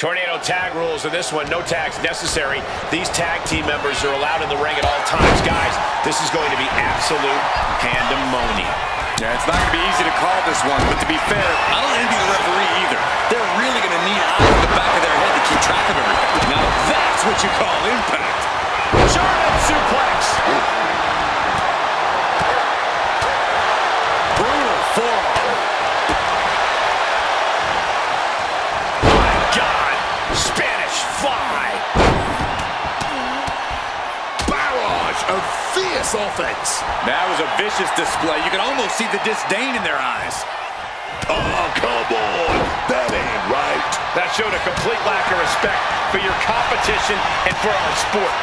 Tornado tag rules in this one. No tags necessary. These tag team members are allowed in the ring at all times. Guys, this is going to be absolute pandemonium. Yeah, it's not going to be easy to call this one, but to be fair, I don't envy the referee either. They're really going to need eyes in the back of their head to keep track of everything. Now that's what you call impact. German suplex. Brutal forearm. My God. Spanish fly. Barrage of fierce offense. That was a vicious display. You can almost see the disdain in their eyes. Oh, come on. That ain't right. That showed a complete lack of respect for your competition and for our sport.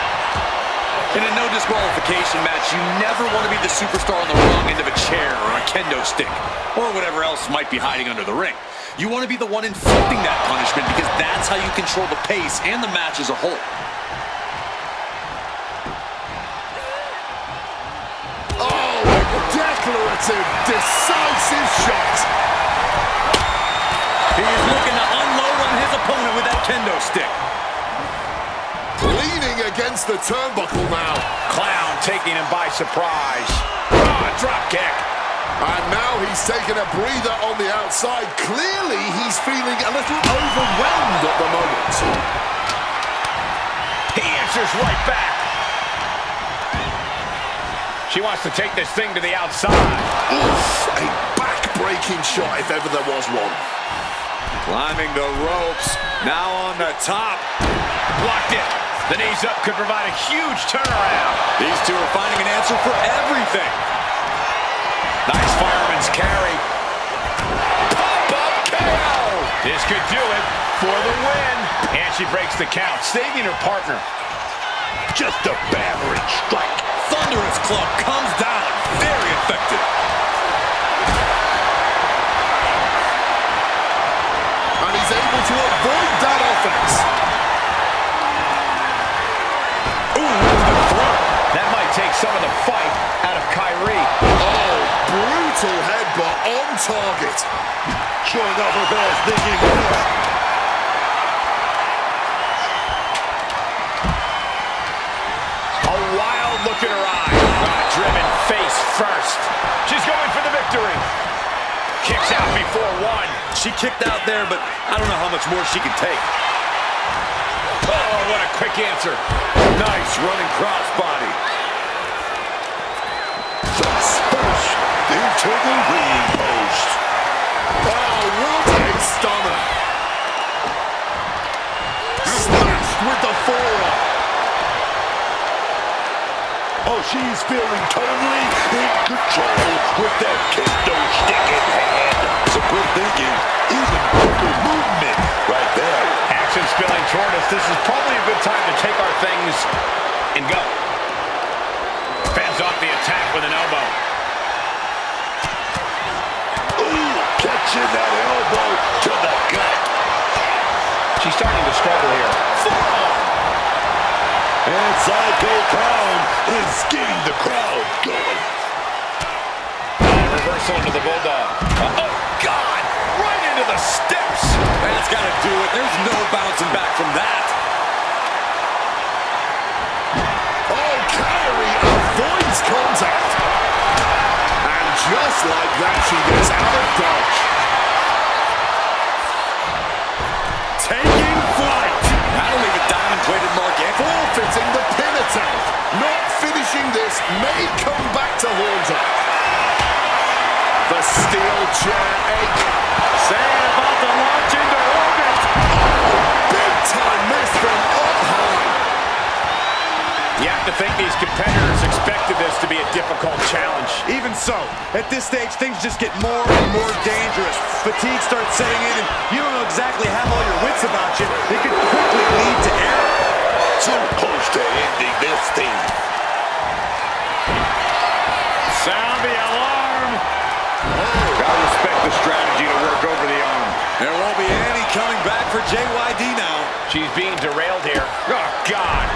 In a no disqualification match, you never want to be the superstar on the wrong end of a chair or a kendo stick, or whatever else might be hiding under the ring. You want to be the one inflicting that punishment because that's how you control the pace and the match as a whole. Oh, declarative, decisive shot. He's looking to unload on his opponent with that kendo stick. Leaning against the turnbuckle now. Clown taking him by surprise. Oh, drop kick. And now he's taking a breather on the outside. Clearly, he's feeling a little overwhelmed at the moment. He answers right back. She wants to take this thing to the outside. Oof, a back-breaking shot if ever there was one. Climbing the ropes, now on the top. Blocked it. The knees up could provide a huge turnaround. These two are finding an answer for everything. Nice fireman's carry. Pop-up KO. This could do it for the win. And she breaks the count, saving her partner. Just a battering strike. Thunderous club comes down. Very effective. And he's able to avoid that offense. That might take some of the fight out of Kairi. Oh, brutal headbutt on target. Showing off her best thinking. A wild look in her eye. Driven face first. She's going for the victory. Kicks out before one. She kicked out there, but I don't know how much more she can take. Oh, what a quick answer. Nice running crossbody. Splash into the ring post. Oh, what a stunner. Slashed with the forearm. Oh, she's feeling totally in control with that kendo stick in hand. Some good thinking, even quicker movement right there. Action spilling toward us. This is probably a good time to take our things and go. Fends off the attack with an elbow. Ooh, catching that elbow to the gut. She's starting to struggle here. Forearm. And Psycho Clown is getting the crowd going. Reversal into the bulldog. Oh, God! Right into the steps. That's got to do it. There's no bouncing back from that. Oh, Kairi avoids contact. And just like that, she gets out of dodge. Taking flight. That'll leave a diamond-plated mark in. Forfeiting the pin attempt. Not finishing this may come back to haunt her. The steel chair ache. Sane about to launch into orbit. Big time miss from up high. You have to think these competitors expected this to be a difficult challenge. Even so, at this stage, things just get more and more dangerous. Fatigue starts setting in, and you don't know exactly have all your wits about you. It could quickly lead to error. Too close to ending this thing. Sound the alarm. Gotta respect the strategy to work over the arm. There won't be any coming back for JYD now. She's being derailed here. Oh, God.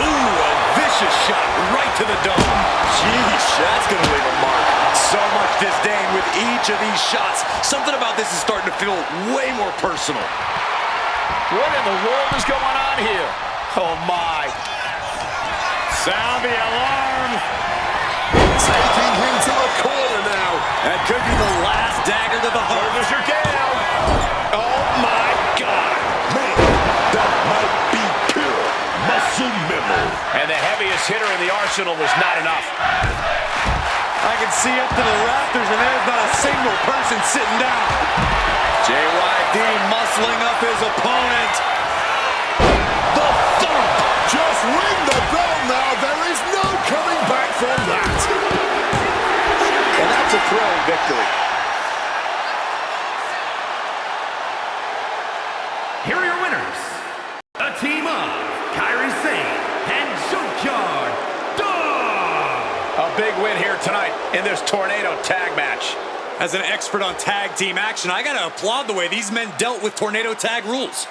Ooh, a vicious shot right to the dome. Sheesh, that's gonna leave a mark. So much disdain with each of these shots. Something about this is starting to feel way more personal. What in the world is going on here? Oh, my. Sound the alarm. Taking him to a corner now. That could be the last dagger to the heart. Shoulders are down. Oh, my God. Man, that might be pure muscle memory. And the heaviest hitter in the arsenal was not enough. I can see up to the rafters, and there's not a single person sitting down. JYD muscling up his opponent. The thump. Just ring the bell now. There is no coming back from that. And that's a thrilling victory. Here are your winners. A team of Kairi, Sane, and Junkyard. A big win here tonight in this tornado tag match. As an expert on tag team action, I gotta applaud the way these men dealt with tornado tag rules.